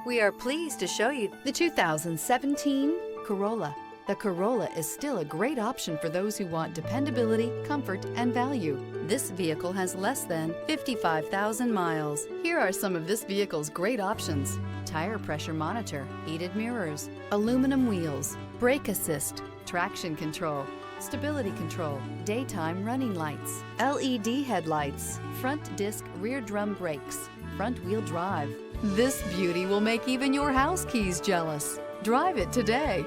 We are pleased to show you the 2017 Corolla. The Corolla is still a great option for those who want dependability, comfort, and value. This vehicle has less than 55,000 miles. Here are some of this vehicle's great options: tire pressure monitor, heated mirrors, aluminum wheels, brake assist, traction control, stability control, daytime running lights, LED headlights, front disc rear drum brakes, front wheel drive. This beauty will make even your house keys jealous. Drive it today.